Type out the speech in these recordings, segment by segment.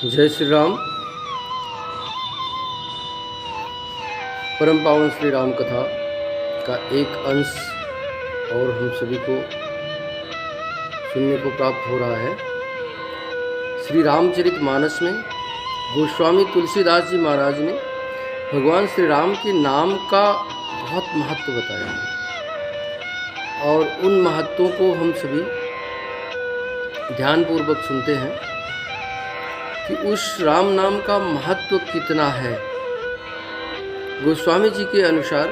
जय श्री राम। परम पावन श्री राम कथा का एक अंश और हम सभी को सुनने को प्राप्त हो रहा है। श्री रामचरितमानस में गोस्वामी तुलसीदास जी महाराज ने भगवान श्री राम के नाम का बहुत महत्व बताया है और उन महत्वों को हम सभी ध्यानपूर्वक सुनते हैं कि उस राम नाम का महत्व कितना है। गोस्वामी जी के अनुसार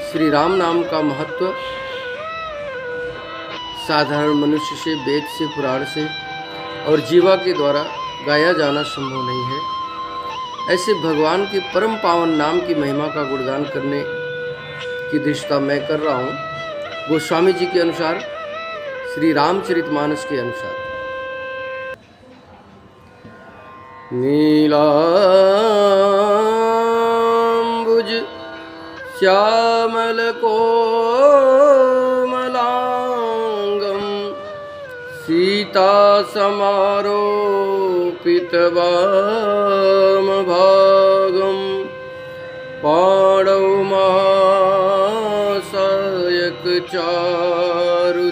श्री राम नाम का महत्व साधारण मनुष्य से, वेद से, पुराण से और जीवा के द्वारा गाया जाना संभव नहीं है। ऐसे भगवान के परम पावन नाम की महिमा का गुणगान करने की दृष्टता मैं कर रहा हूँ गोस्वामी जी के अनुसार, श्री रामचरितमानस के अनुसार। नीलांबुज श्यामल कोमलांगम सीता समारोपित वामभागम पाणौ महासायक चारुचापम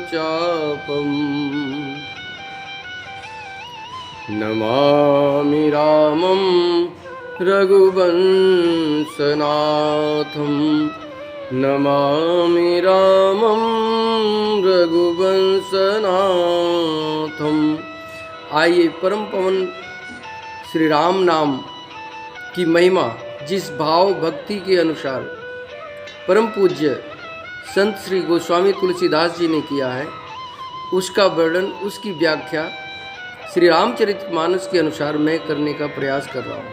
नमामि रामं रघुवंशनाथं, नमामि रामं रघुवंशनाथं। आइए परम पावन श्री राम नाम की महिमा जिस भाव भक्ति के अनुसार परम पूज्य संत श्री गोस्वामी तुलसीदास जी ने किया है, उसका वर्णन, उसकी व्याख्या श्री रामचरितमानस के अनुसार मैं करने का प्रयास कर रहा हूँ।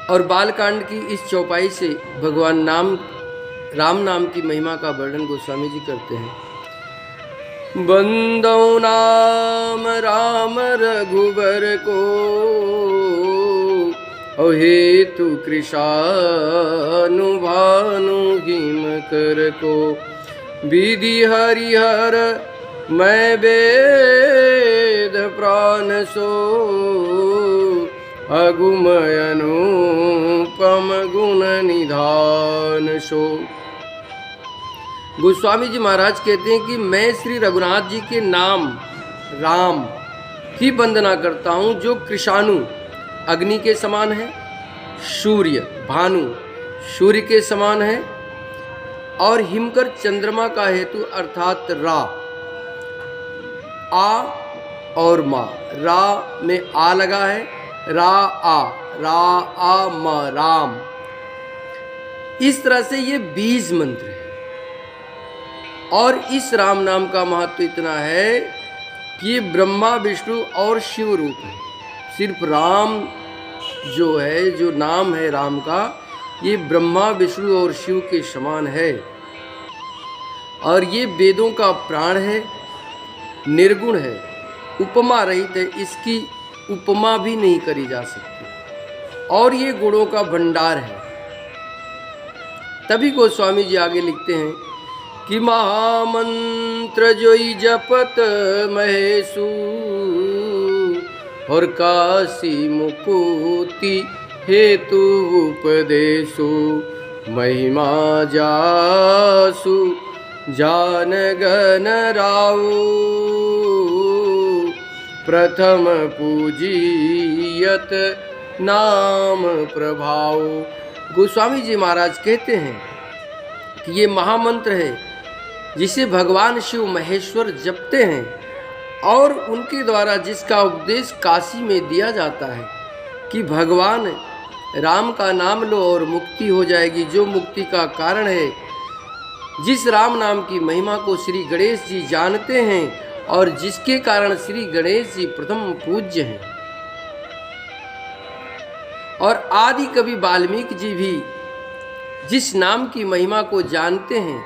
और बालकांड की इस चौपाई से भगवान राम नाम की महिमा का वर्णन गोस्वामी जी करते हैं। बंदौ नाम राम रघुबर को, हेतु कृशानु भानु हिम कर को, विधि हरिहर मैं वेद प्राण सो, अगुमय अनुपम गुण निधान सो। गोस्वामी जी महाराज कहते हैं कि मैं श्री रघुनाथ जी के नाम राम की वंदना करता हूँ, जो कृशानु अग्नि के समान है, सूर्य भानु सूर्य के समान है, और हिमकर चंद्रमा का हेतु अर्थात रा, आ और मा, रा में आ लगा है, रा आ मा, राम। इस तरह से ये बीज मंत्र है। और इस राम नाम का महत्व इतना है कि ये ब्रह्मा विष्णु और शिव रूप है। सिर्फ राम जो है, जो नाम है राम का, ये ब्रह्मा विष्णु और शिव के समान है। और ये वेदों का प्राण है, निर्गुण है, उपमा रहित है, इसकी उपमा भी नहीं करी जा सकती, और ये गुणों का भंडार है। तभी गोस्वामी जी आगे लिखते हैं कि महामंत्र जोई जपत महेशु, और काशी मुकुति हेतु उपदेशु महिमा जासु जान गण राउ प्रथम पूजियत नाम प्रभाव। गोस्वामी जी महाराज कहते हैं कि ये महामंत्र है जिसे भगवान शिव महेश्वर जपते हैं और उनके द्वारा जिसका उपदेश काशी में दिया जाता है कि भगवान राम का नाम लो और मुक्ति हो जाएगी, जो मुक्ति का कारण है। जिस राम नाम की महिमा को श्री गणेश जी जानते हैं और जिसके कारण श्री गणेश जी प्रथम पूज्य हैं। और आदि कवि वाल्मीकि जी भी जिस नाम की महिमा को जानते हैं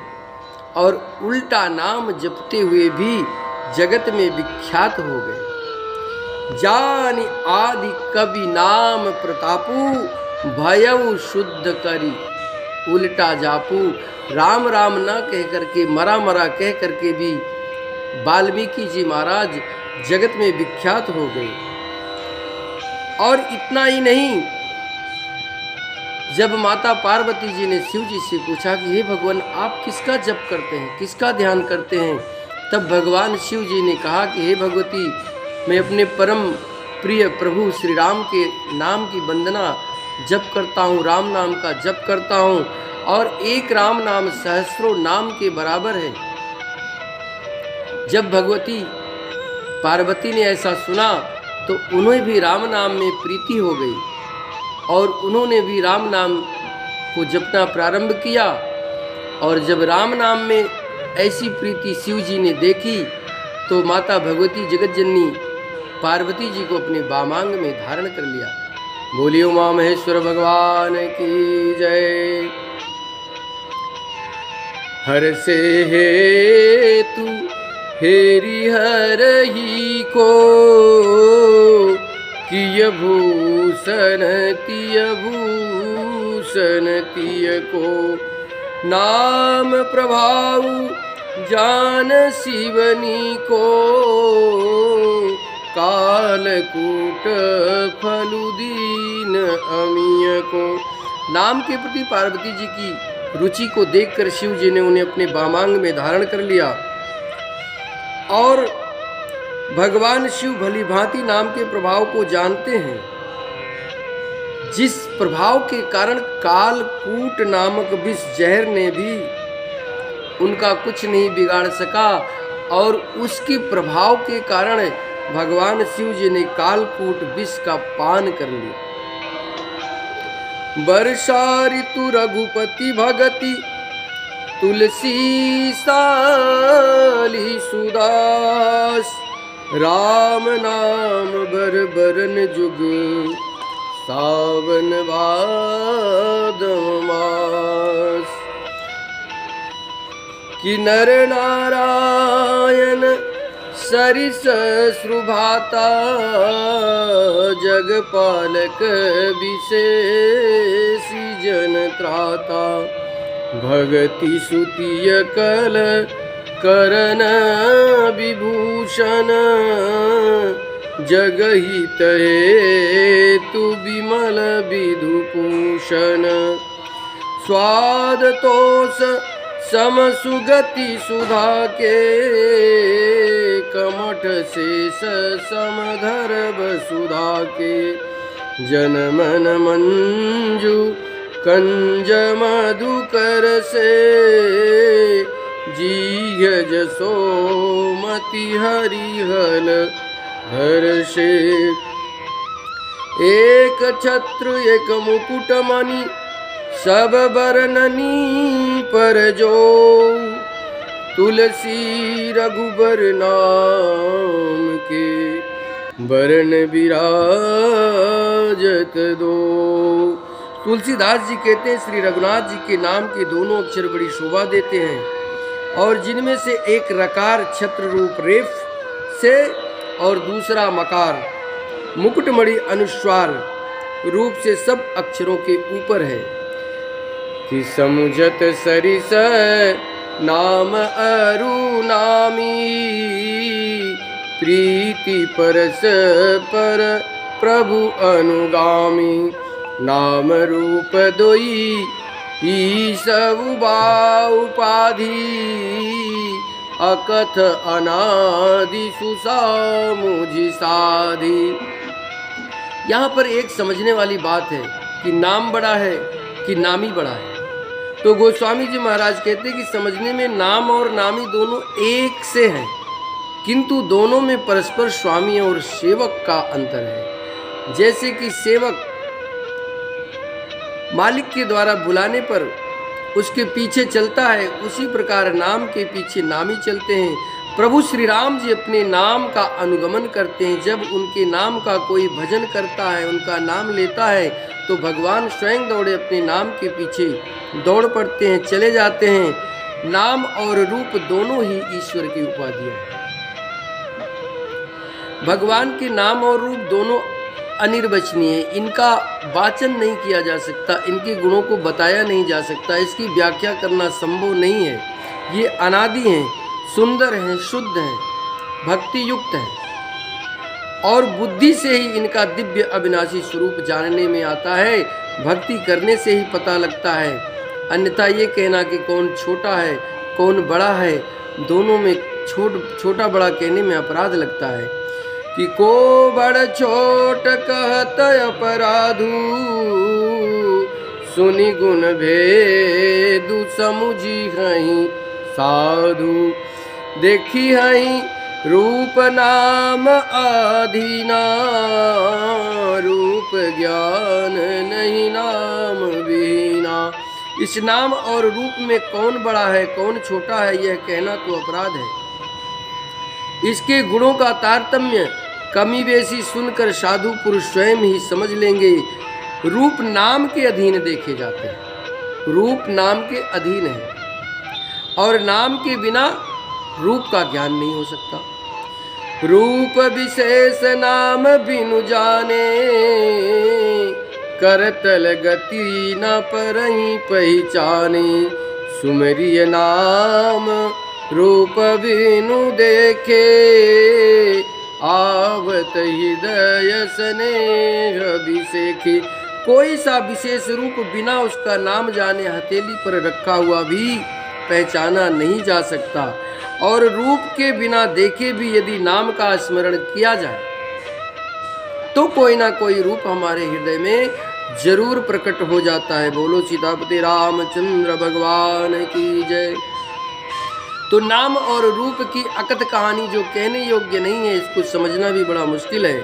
और उल्टा नाम जपते हुए भी जगत में विख्यात हो गए। जानि आदि कवि नाम प्रतापु भयउ शुद्ध करी उल्टा जापू। राम राम न कह करके मरा मरा कह करके भी वाल्मीकि जी महाराज जगत में विख्यात हो गए। और इतना ही नहीं, जब माता पार्वती जी ने शिव जी से पूछा कि हे भगवान आप किसका जप करते हैं, किसका ध्यान करते हैं, तब भगवान शिव जी ने कहा कि हे भगवती मैं अपने परम प्रिय प्रभु श्री राम के नाम की वंदना जप करता हूँ, राम नाम का जप करता हूँ। और एक राम नाम सहस्रों नाम के बराबर है। जब भगवती पार्वती ने ऐसा सुना तो उन्हें भी राम नाम में प्रीति हो गई और उन्होंने भी राम नाम को जपना प्रारंभ किया। और जब राम नाम में ऐसी प्रीति शिव जी ने देखी तो माता भगवती जगत जननी पार्वती जी को अपने वामांग में धारण कर लिया। बोलिए उमा महेश्वर भगवान की जय। हर से हेतु हेरि हर ही को किय भूषण तिय भूषण तिय को नाम प्रभाव जान शिवनी को कालकूट फलुदीन अमीय को। नाम के प्रति पार्वती जी की रुचि को देखकर शिव जी ने उन्हें अपने वामांग में धारण कर लिया। और भगवान शिव भली भांति नाम के प्रभाव को जानते हैं, जिस प्रभाव के कारण कालकूट नामक विष जहर ने भी उनका कुछ नहीं बिगाड़ सका। और उसके प्रभाव के कारण भगवान शिव जी ने कालकूट विष का पान कर लिया। वर्षा ऋतु रघुपति भगति तुलसी साली सुदास राम नाम बर बरन जुग सावन भादव मास। कि नर नारायण सरिस श्रुभाता जगपालक विशेषी जन त्राता भगति सुतिय कल करण विभूषण जगहित हेतु विमल विधुभूषण स्वाद तोष समसुगति सुधा के कमठ शेष समधर वसुधा के जनमन मंजू कंज मधुकर से जीह जसोमति हरिहल हर से। एक छत्र एक मुकुट मणि सब बरननी पर जो तुलसी रघुबर नाम के बरन विराजत दो। तुलसीदास जी कहते हैं श्री रघुनाथ जी के नाम के दोनों अक्षर बड़ी शोभा देते हैं और जिनमें से एक रकार छत्र रूप रेफ से और दूसरा मकार मुकुटमणि अनुस्वार रूप से सब अक्षरों के ऊपर है। कि समुझत सरिस नाम अरु नामी प्रीति परस पर प्रभु अनुगामी नाम रूप दोई ही सब उपाधि, अकथ अनादि सुसामुझि साधि। यहाँ पर एक समझने वाली बात है कि नाम बड़ा है कि नामी बड़ा है। तो गोस्वामी जी महाराज कहते हैं कि समझने में नाम और नामी दोनों एक से हैं, किंतु दोनों में परस्पर स्वामी और सेवक का अंतर है। जैसे कि सेवक मालिक के द्वारा बुलाने पर उसके पीछे चलता है, उसी प्रकार नाम के पीछे नामी चलते हैं। प्रभु श्री राम जी अपने नाम का अनुगमन करते हैं। जब उनके नाम का कोई भजन करता है, उनका नाम लेता है, तो भगवान स्वयं दौड़े अपने नाम के पीछे दौड़ पड़ते हैं, चले जाते हैं। नाम और रूप दोनों ही ईश्वर की उपाधियां हैं। भगवान के नाम और रूप दोनों अनिर्वचनीय है, इनका वाचन नहीं किया जा सकता, इनके गुणों को बताया नहीं जा सकता, इसकी व्याख्या करना संभव नहीं है। ये अनादि हैं, सुंदर हैं, शुद्ध हैं, भक्ति युक्त हैं और बुद्धि से ही इनका दिव्य अविनाशी स्वरूप जानने में आता है, भक्ति करने से ही पता लगता है। अन्यथा ये कहना कि कौन छोटा है कौन बड़ा है, दोनों में छोटा बड़ा कहने में अपराध लगता है। कि को बड़ छोट कहत अपराधु, सुनि गुण भेदु समुझी हई साधु। देखी हई रूप नाम अधीना, रूप ज्ञान नहीं नाम बिना। इस नाम और रूप में कौन बड़ा है कौन छोटा है, यह कहना तो अपराध है। इसके गुणों का तारतम्य कमी बेसी सुनकर साधु पुरुष स्वयं ही समझ लेंगे। रूप नाम के अधीन देखे जाते हैं, रूप नाम के अधीन है और नाम के बिना रूप का ज्ञान नहीं हो सकता। रूप विशेष नाम बिनु जाने, करतल गति न परहि पहचाने। सुमरिय नाम रूप बिनु देखे, आवत हृदय स्नेह अभिषेखे। कोई सा विशेष रूप बिना उसका नाम जाने हथेली पर रखा हुआ भी पहचाना नहीं जा सकता, और रूप के बिना देखे भी यदि नाम का स्मरण किया जाए तो कोई ना कोई रूप हमारे हृदय में जरूर प्रकट हो जाता है। बोलो सीतापति रामचंद्र भगवान की जय। तो नाम और रूप की अकथ कहानी जो कहने योग्य नहीं है, इसको समझना भी बड़ा मुश्किल है।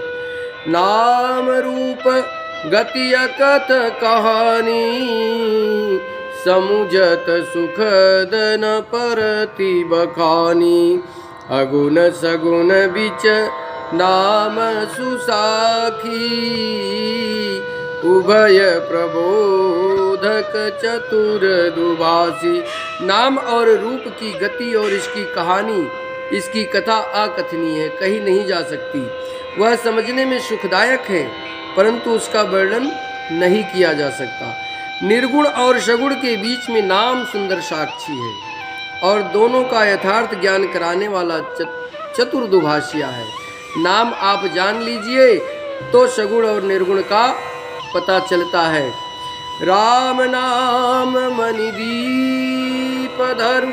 नाम रूप गति अकथ कहानी, समुझत सुखद न परति बखानी। अगुण सगुण बिच नाम सुसाखी, उभय प्रबोधक चतुर दुभाषी। नाम और रूप की गति और इसकी कहानी, इसकी कथा अकथनीय है, कही नहीं जा सकती। वह समझने में सुखदायक है परंतु उसका वर्णन नहीं किया जा सकता। निर्गुण और सगुण के बीच में नाम सुंदर साक्षी है और दोनों का यथार्थ ज्ञान कराने वाला चतुर दुभाषिया है। नाम आप जान लीजिए तो सगुण और निर्गुण का पता चलता है। राम नाम मणि दीप धरु,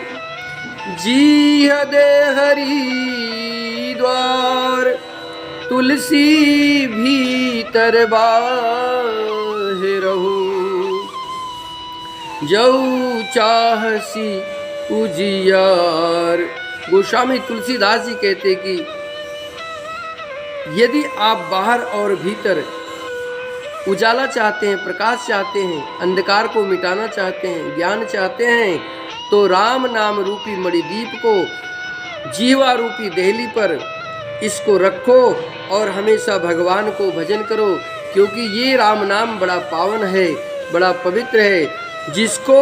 जीह दे हरि द्वार। तुलसी भीतर बाहिरहु, जऊ चाहसी उजियार। गोस्वामी तुलसीदास जी कहते कि यदि आप बाहर और भीतर उजाला चाहते हैं, प्रकाश चाहते हैं, अंधकार को मिटाना चाहते हैं, ज्ञान चाहते हैं, तो राम नाम रूपी मणिदीप को जीवा रूपी देहली पर इसको रखो और हमेशा भगवान को भजन करो, क्योंकि ये राम नाम बड़ा पावन है, बड़ा पवित्र है, जिसको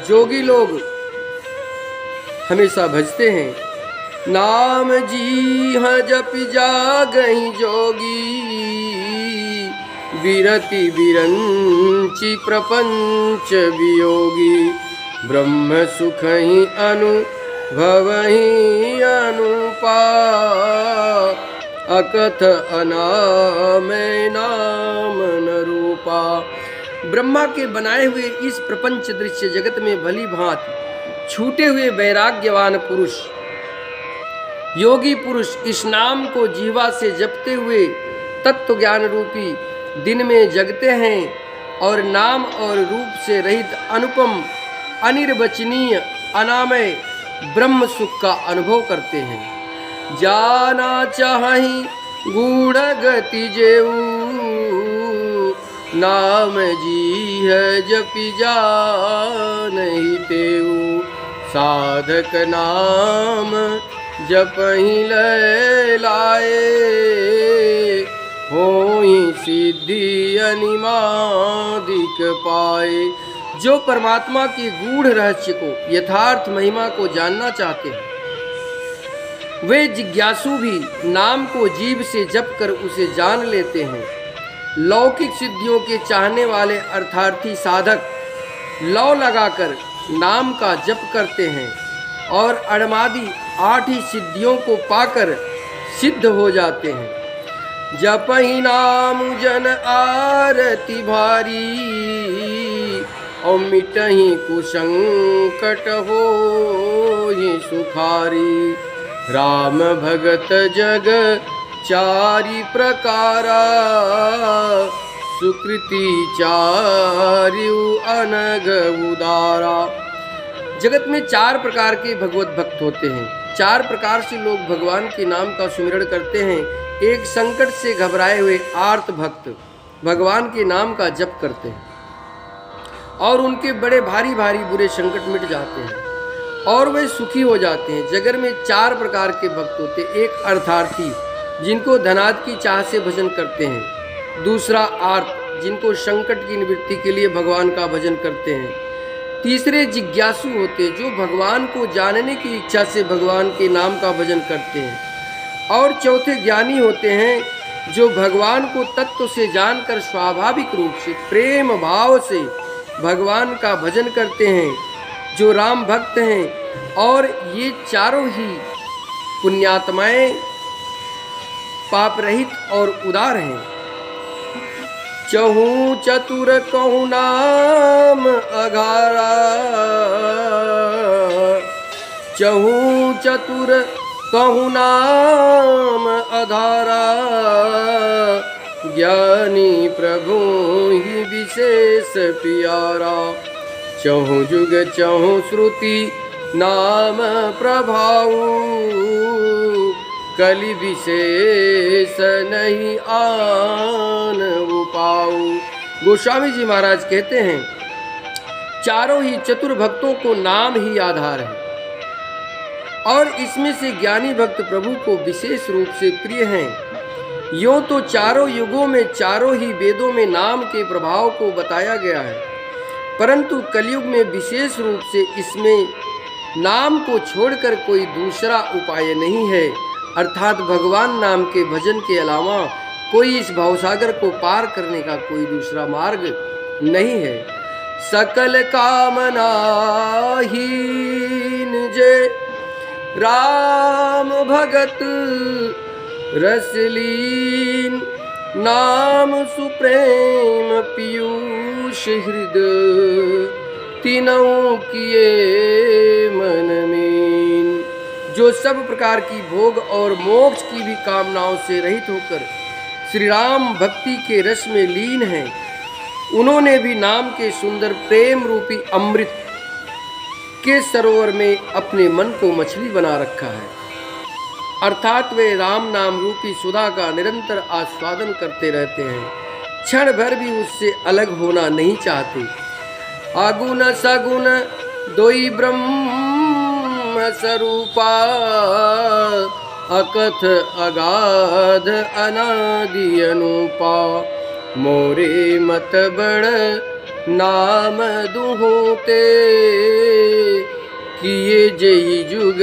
जोगी लोग हमेशा भजते हैं। नाम जी हाँ जप जागहि जोगी, विरति विरंचि प्रपंच वियोगी। ब्रह्म सुख ही अनुभव ही अनुपा, अकथ अनामय नाम न रूप। रूपा। ब्रह्मा के बनाए हुए इस प्रपंच दृश्य जगत में भली भांति छूटे हुए वैराग्यवान पुरुष, योगी पुरुष इस नाम को जीवा से जपते हुए तत्व ज्ञान रूपी दिन में जगते हैं और नाम और रूप से रहित अनुपम अनिर्वचनीय अनामय ब्रह्म सुख का अनुभव करते हैं। जाना चाहि गूढ़ गति जेऊ, नाम जी है जपि जानहि तेऊ। साधक नाम जपहि लय लाए, होई सिद्धि अनिमादिक पाए। जो परमात्मा की गूढ़ रहस्य को, यथार्थ महिमा को जानना चाहते हैं, वे जिज्ञासु भी नाम को जीभ से जप कर उसे जान लेते हैं। लौकिक सिद्धियों के चाहने वाले अर्थार्थी साधक लौ लगाकर नाम का जप करते हैं और अणमादि 8 ही सिद्धियों को पाकर सिद्ध हो जाते हैं। जपहि नाम जन आरती भारी, और मिटहि कुसंकट होहि सुखारी। राम भगत जग चारि प्रकारा, सुकृति चार्यु अनग उदारा। जगत में 4 प्रकार के भगवत भक्त होते हैं। 4 प्रकार से लोग भगवान के नाम का सुमिरन करते हैं। एक संकट से घबराए हुए आर्त भक्त भगवान के नाम का जप करते हैं और उनके बड़े भारी भारी बुरे संकट मिट जाते हैं और वे सुखी हो जाते हैं। जगत में 4 प्रकार के भक्त होते हैं। एक अर्थार्थी, जिनको धनाद की चाह से भजन करते हैं। दूसरा आर्त, जिनको संकट की निवृत्ति के लिए भगवान का भजन करते हैं। तीसरे जिज्ञासु होते हैं, जो भगवान को जानने की इच्छा से भगवान के नाम का भजन करते हैं। और चौथे ज्ञानी होते हैं, जो भगवान को तत्व से जानकर स्वाभाविक रूप से प्रेम भाव से भगवान का भजन करते हैं, जो राम भक्त हैं। और ये चारों ही पुण्यात्माएं पाप रहित और उदार हैं। चहु चतुर कहु नाम अघारा, चहु चतुर कहु नाम अधारा। ज्ञानी प्रभु ही विशेष प्यारा। चहु जुग चहु श्रुति नाम प्रभाऊ, कलि विशेष नहीं आन उपाऊ। गोस्वामी जी महाराज कहते हैं, चारों ही चतुर भक्तों को नाम ही आधार है और इसमें से ज्ञानी भक्त प्रभु को विशेष रूप से प्रिय हैं। यूं तो चारों युगों में चारों ही वेदों में नाम के प्रभाव को बताया गया है, परंतु कलयुग में विशेष रूप से इसमें नाम को छोड़कर कोई दूसरा उपाय नहीं है। अर्थात भगवान नाम के भजन के अलावा कोई इस भवसागर को पार करने का कोई दूसरा मार्ग नहीं है। सकल कामना हीन जय राम भगत रसलीन, नाम सुप्रेम पीयूष हृदय, तीनों किए मन मीन। जो सब प्रकार की भोग और मोक्ष की भी कामनाओं से रहित होकर श्री राम भक्ति के रस में लीन हैं, उन्होंने भी नाम के सुंदर प्रेम रूपी अमृत के सरोवर में अपने मन को मछली बना रखा है। अर्थात वे राम नाम रूपी सुधा का निरंतर आस्वादन करते रहते हैं, क्षण भर भी उससे अलग होना नहीं चाहते। अगुण सगुण दोई ब्रह्म स्वरूपा, अकथ अगाध अनादि अनुपा। मोरे मत बड़ नाम दुहोते, किए जई जुग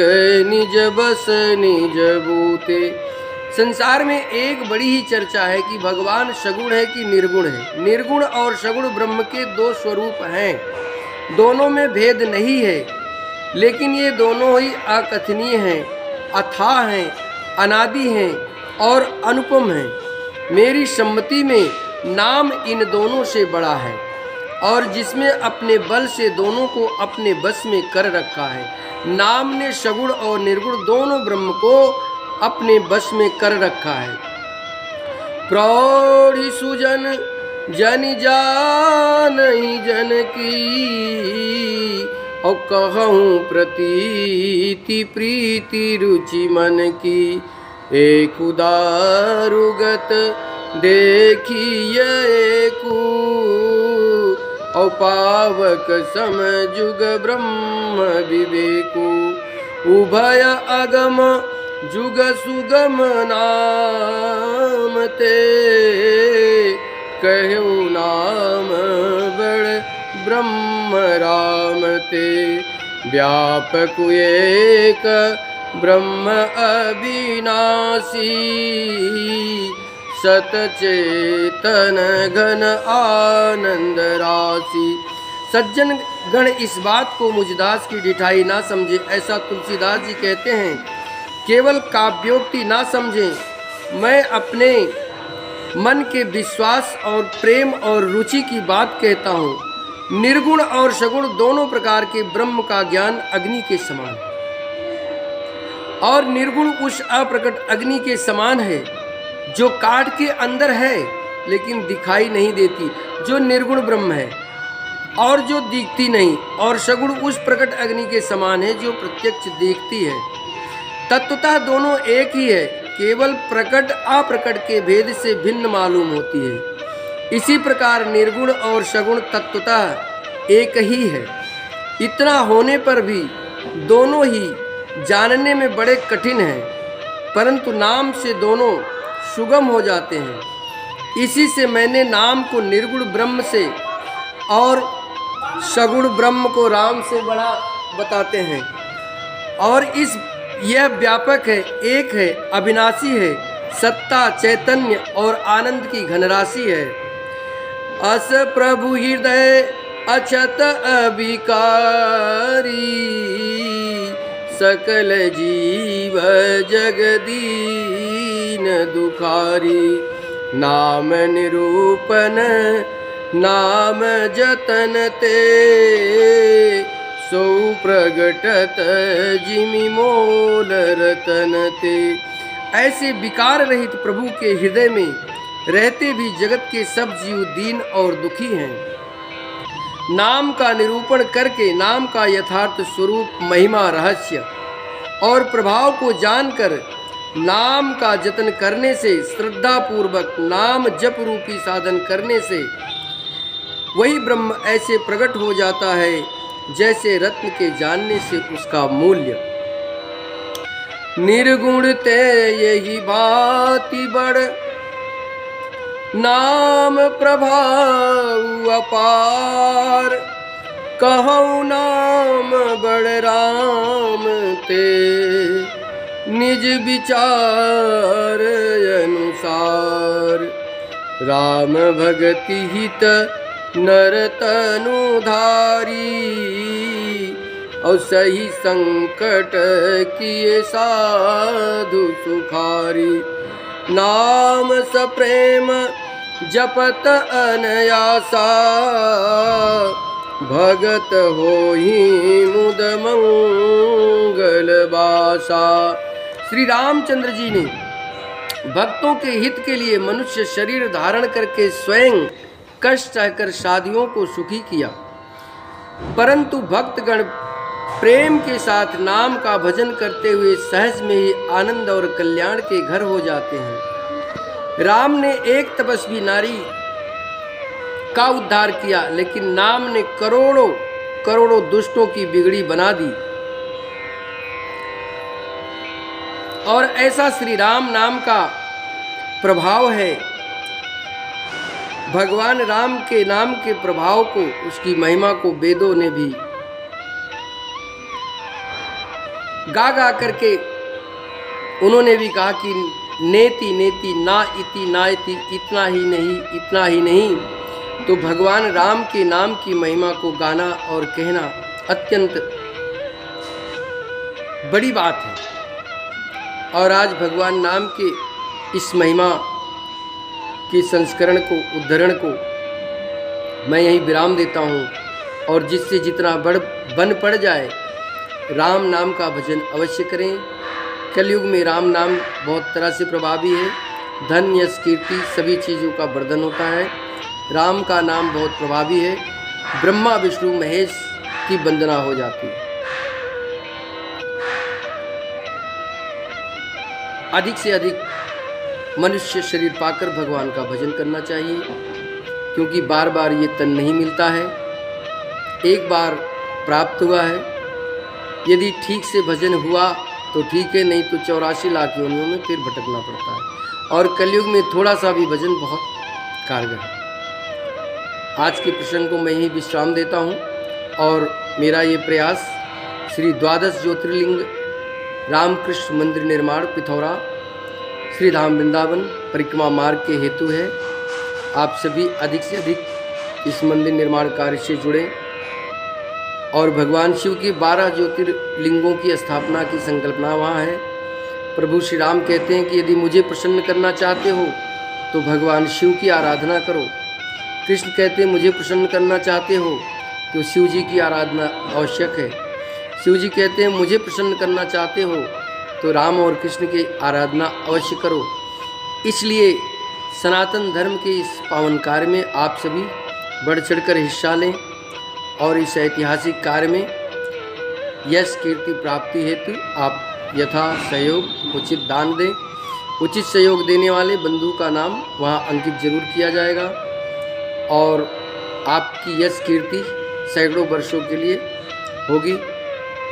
निज बस निज बूते। संसार में एक बड़ी ही चर्चा है कि भगवान सगुण है कि निर्गुण है। निर्गुण और सगुण ब्रह्म के 2 स्वरूप हैं, दोनों में भेद नहीं है, लेकिन ये दोनों ही अकथनीय हैं, अथाह हैं, अनादि हैं और अनुपम हैं। मेरी सम्मति में नाम इन दोनों से बड़ा है, और जिसमें अपने बल से दोनों को अपने बस में कर रखा है। नाम ने सगुण और निर्गुण दोनों ब्रह्म को अपने बस में कर रखा है। प्रौढ़ी सुजन जन जानहि जन की, और कहूँ प्रतीति प्रीति रुचि मन की। एक उदारुगत देखिए एकू, और पावक समजुग ब्रह्म विवेकु। उभय अगम जुग सुगम नाम ते, कहु नाम बड़ ब्रह्म राम ते। व्यापक एक ब्रह्म अविनाशी, सतचेतन घन आनंद राशि। सज्जन गण इस बात को मुझदास की डिठाई ना समझे, ऐसा तुलसीदास जी कहते हैं। केवल काव्योक्ति ना समझें। मैं अपने मन के विश्वास और प्रेम और रुचि की बात कहता हूँ। निर्गुण और सगुण दोनों प्रकार के ब्रह्म का ज्ञान अग्नि के समान है, और निर्गुण उस अप्रकट अग्नि के समान है जो काठ के अंदर है लेकिन दिखाई नहीं देती, जो निर्गुण ब्रह्म है, और जो दिखती नहीं। और सगुण उस प्रकट अग्नि के समान है जो प्रत्यक्ष देखती है। तत्वतः दोनों एक ही है, केवल प्रकट अप्रकट के भेद से भिन्न मालूम होती है। इसी प्रकार निर्गुण और सगुण तत्वतः एक ही है। इतना होने पर भी दोनों ही जानने में बड़े कठिन हैं, परंतु नाम से दोनों सुगम हो जाते हैं। इसी से मैंने नाम को निर्गुण ब्रह्म से और सगुण ब्रह्म को राम से बड़ा बताते हैं। और यह व्यापक है, एक है, अविनाशी है, सत्ता, चैतन्य और आनंद की घनराशि है। अस प्रभु हृदय अछत अविकारी, सकल जीव जगदीन दुखारी। नाम निरूपण नाम जतन ते, सो प्रगटत जिमि मोल रतन ते। ऐसे विकार रहित प्रभु के हृदय में रहते भी जगत के सब जीव दीन और दुखी हैं। नाम का निरूपण करके नाम का यथार्थ स्वरूप, महिमा, रहस्य और प्रभाव को जानकर नाम का जतन करने से, श्रद्धा पूर्वक नाम जप रूपी साधन करने से वही ब्रह्म ऐसे प्रकट हो जाता है जैसे रत्न के जानने से उसका मूल्य। निर्गुण ते यही भांति बड़, नाम प्रभाव अपार। कहूँ नाम बड़ राम ते, निज विचार अनुसार। राम भगति हित नर तनु धारी, और सही संकट किए साधु सुखारी। नाम सप्रेम जपत अनयासा, भगत होहि मुद मंगल बासा। श्री रामचंद्र जी ने भक्तों के हित के लिए मनुष्य शरीर धारण करके स्वयं कष्ट सहकर साधियों को सुखी किया, परंतु भक्तगण प्रेम के साथ नाम का भजन करते हुए सहज में ही आनंद और कल्याण के घर हो जाते हैं। राम ने एक तपस्वी नारी का उद्धार किया, लेकिन नाम ने करोड़ों करोड़ों दुष्टों की बिगड़ी बना दी। और ऐसा श्री राम नाम का प्रभाव है। भगवान राम के नाम के प्रभाव को, उसकी महिमा को वेदों ने भी गा गा करके उन्होंने भी कहा कि नेति नेति ना इति ना इति, इतना ही नहीं, इतना ही नहीं। तो भगवान राम के नाम की महिमा को गाना और कहना अत्यंत बड़ी बात है। और आज भगवान नाम के इस महिमा की संस्करण को, उद्धरण को मैं यहीं विराम देता हूँ। और जिससे जितना बन पड़ जाए राम नाम का भजन अवश्य करें। कलयुग में राम नाम बहुत तरह से प्रभावी है। धन यश कीर्ति सभी चीज़ों का वर्धन होता है। राम का नाम बहुत प्रभावी है। ब्रह्मा विष्णु महेश की वंदना हो जाती है। अधिक से अधिक मनुष्य शरीर पाकर भगवान का भजन करना चाहिए, क्योंकि बार बार ये तन नहीं मिलता है, एक बार प्राप्त हुआ है। यदि ठीक से भजन हुआ तो ठीक है, नहीं तो 84 लाख योनियों में फिर भटकना पड़ता है। और कलयुग में थोड़ा सा भी भजन बहुत कारगर है। आज के प्रसंग को मैं ही विश्राम देता हूँ और मेरा ये प्रयास श्री द्वादश ज्योतिर्लिंग रामकृष्ण मंदिर निर्माण पिथौरा श्री धाम वृंदावन परिक्रमा मार्ग के हेतु है। आप सभी अधिक से अधिक इस मंदिर निर्माण कार्य से जुड़ें और भगवान शिव के 12 ज्योतिर्लिंगों की स्थापना की संकल्पना वहाँ है। प्रभु श्री राम कहते हैं कि यदि मुझे प्रसन्न करना चाहते हो तो भगवान शिव की आराधना करो। कृष्ण कहते हैं मुझे प्रसन्न करना चाहते हो तो शिव जी की आराधना आवश्यक है। शिव जी कहते हैं मुझे प्रसन्न करना चाहते हो तो राम और कृष्ण की आराधना अवश्य करो। इसलिए सनातन धर्म के इस पावन कार्य में आप सभी बढ़ चढ़कर हिस्सा लें और इस ऐतिहासिक कार्य में यश कीर्ति प्राप्ति हेतु आप यथा सहयोग उचित दान दें। उचित सहयोग देने वाले बंधु का नाम वहाँ अंकित जरूर किया जाएगा और आपकी यश कीर्ति सैकड़ों वर्षों के लिए होगी।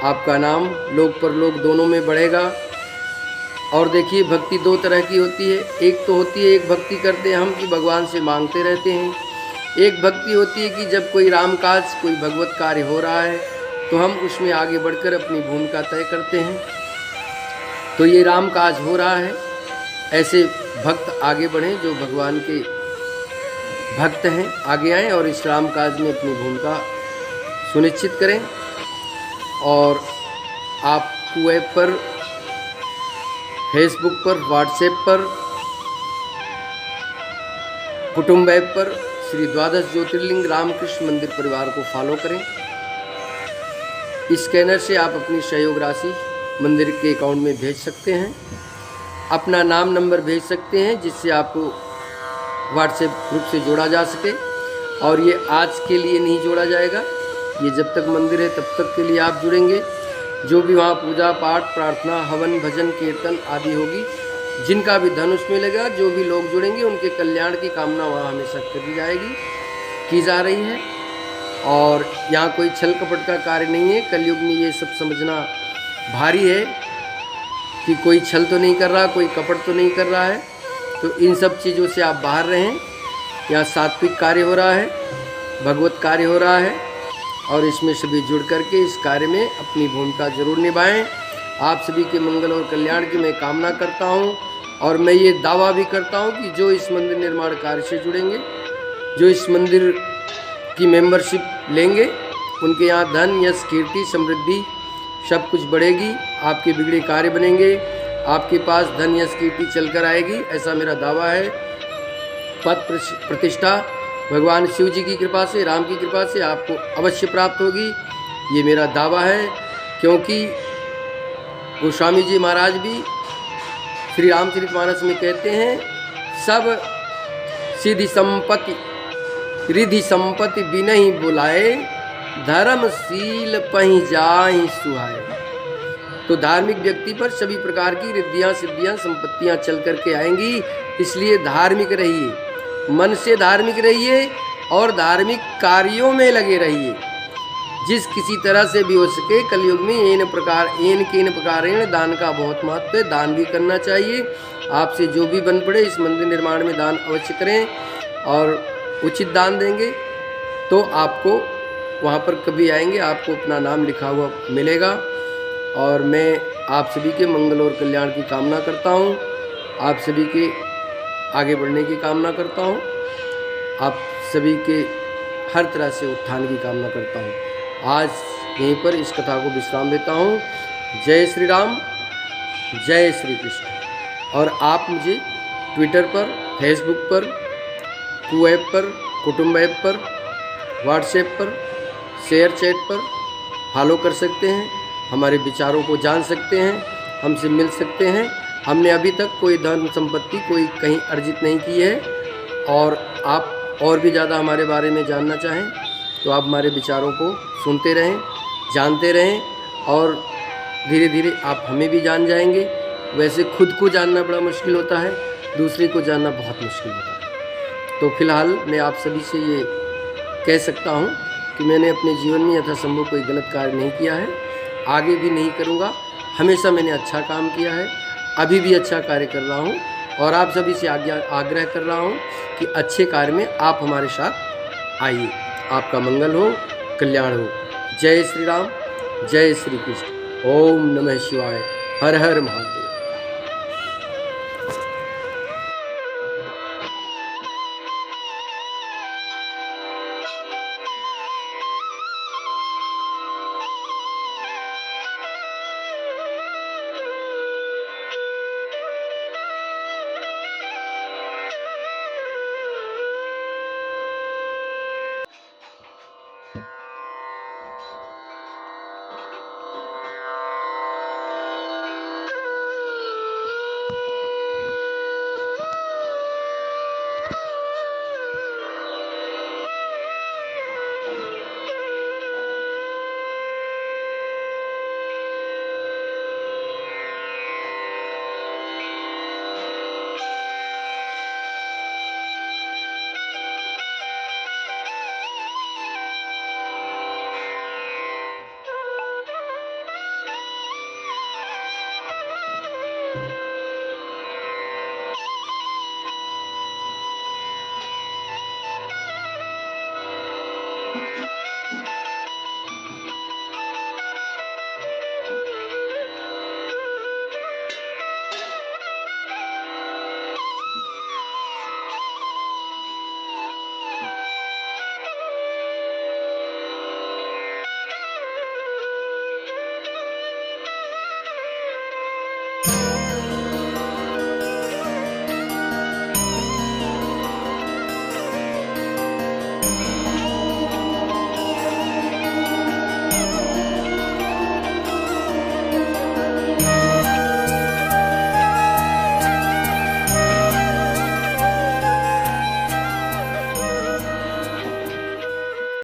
आपका नाम लोक परलोक दोनों में बढ़ेगा। और देखिए, भक्ति दो तरह की होती है। एक तो होती है, एक भक्ति करते हैं हम कि भगवान से मांगते रहते हैं। एक भक्ति होती है कि जब कोई राम काज, कोई भगवत कार्य हो रहा है तो हम उसमें आगे बढ़कर अपनी भूमिका तय करते हैं। तो ये राम काज हो रहा है, ऐसे भक्त आगे बढ़ें, जो भगवान के भक्त हैं आगे आएँ और इस राम काज में अपनी भूमिका सुनिश्चित करें। और आप वेब पर, फेसबुक पर, व्हाट्सएप पर, कुटुंब ऐप पर श्री द्वादश ज्योतिर्लिंग रामकृष्ण मंदिर परिवार को फॉलो करें। इस स्कैनर से आप अपनी सहयोग राशि मंदिर के अकाउंट में भेज सकते हैं। अपना नाम नंबर भेज सकते हैं जिससे आपको व्हाट्सएप ग्रुप से जोड़ा जा सके। और ये आज के लिए नहीं जोड़ा जाएगा, ये जब तक मंदिर है तब तक के लिए आप जुड़ेंगे। जो भी वहाँ पूजा पाठ प्रार्थना हवन भजन कीर्तन आदि होगी, जिनका भी धन उसमें लगा, जो भी लोग जुड़ेंगे उनके कल्याण की कामना वहाँ हमेशा करी जाएगी, की जा रही है। और यहाँ कोई छल कपट का कार्य नहीं है। कलयुग में ये सब समझना भारी है कि कोई छल तो नहीं कर रहा, कोई कपट तो नहीं कर रहा है। तो इन सब चीज़ों से आप बाहर रहें। यहाँ सात्विक कार्य हो रहा है, भगवत कार्य हो रहा है और इसमें सभी जुड़ करके इस कार्य में अपनी भूमिका जरूर निभाएं। आप सभी के मंगल और कल्याण की मैं कामना करता हूं। और मैं ये दावा भी करता हूं कि जो इस मंदिर निर्माण कार्य से जुड़ेंगे, जो इस मंदिर की मेंबरशिप लेंगे, उनके यहाँ धन यश कीर्ति समृद्धि सब कुछ बढ़ेगी। आपके बिगड़े कार्य बनेंगे, आपके पास धन यश कीर्ति चलकर आएगी, ऐसा मेरा दावा है। पद प्रतिष्ठा भगवान शिव जी की कृपा से, राम की कृपा से आपको अवश्य प्राप्त होगी, ये मेरा दावा है। क्योंकि गोस्वामी जी महाराज भी श्री रामचरितमानस में कहते हैं, सब सिद्धि संपत्ति रिधि संपत्ति बिनहि बुलाए, धर्मशील पहि जाहि सुहाए। तो धार्मिक व्यक्ति पर सभी प्रकार की रिद्धियाँ सिद्धियाँ संपत्तियाँ चल करके आएंगी। इसलिए धार्मिक रहिए, मन से धार्मिक रहिए और धार्मिक कार्यों में लगे रहिए। जिस किसी तरह से भी हो सके कलयुग में इन प्रकार दान का बहुत महत्व है। दान भी करना चाहिए। आपसे जो भी बन पड़े इस मंदिर निर्माण में दान अवश्य करें और उचित दान देंगे तो आपको वहाँ पर कभी आएंगे, आपको अपना नाम लिखा हुआ मिलेगा। और मैं आप सभी के मंगल और कल्याण की कामना करता हूँ, आप सभी के आगे बढ़ने की कामना करता हूँ, आप सभी के हर तरह से उत्थान की कामना करता हूँ। आज यहीं पर इस कथा को विश्राम देता हूँ। जय श्री राम, जय श्री कृष्ण। और आप मुझे ट्विटर पर, फेसबुक पर, कू ऐप पर, कुटुंब ऐप पर, व्हाट्सएप पर, शेयर चैट पर फॉलो कर सकते हैं, हमारे विचारों को जान सकते हैं, हमसे मिल सकते हैं। हमने अभी तक कोई धन संपत्ति कोई कहीं अर्जित नहीं की है, और आप और भी ज़्यादा हमारे बारे में जानना चाहें तो आप हमारे विचारों को सुनते रहें, जानते रहें, और धीरे धीरे आप हमें भी जान जाएंगे। वैसे खुद को जानना बड़ा मुश्किल होता है, दूसरे को जानना बहुत मुश्किल होता है। तो फिलहाल मैं आप सभी से ये कह सकता हूँ कि मैंने अपने जीवन में यथासंभव कोई गलत कार्य नहीं किया है, आगे भी नहीं करूँगा। हमेशा मैंने अच्छा काम किया है, अभी भी अच्छा कार्य कर रहा हूँ, और आप सभी से आग्रह कर रहा हूँ कि अच्छे कार्य में आप हमारे साथ आइए। आपका मंगल हो, कल्याण हो। जय श्री राम, जय श्री कृष्ण। ओम नमः शिवाय। हर हर महादेव।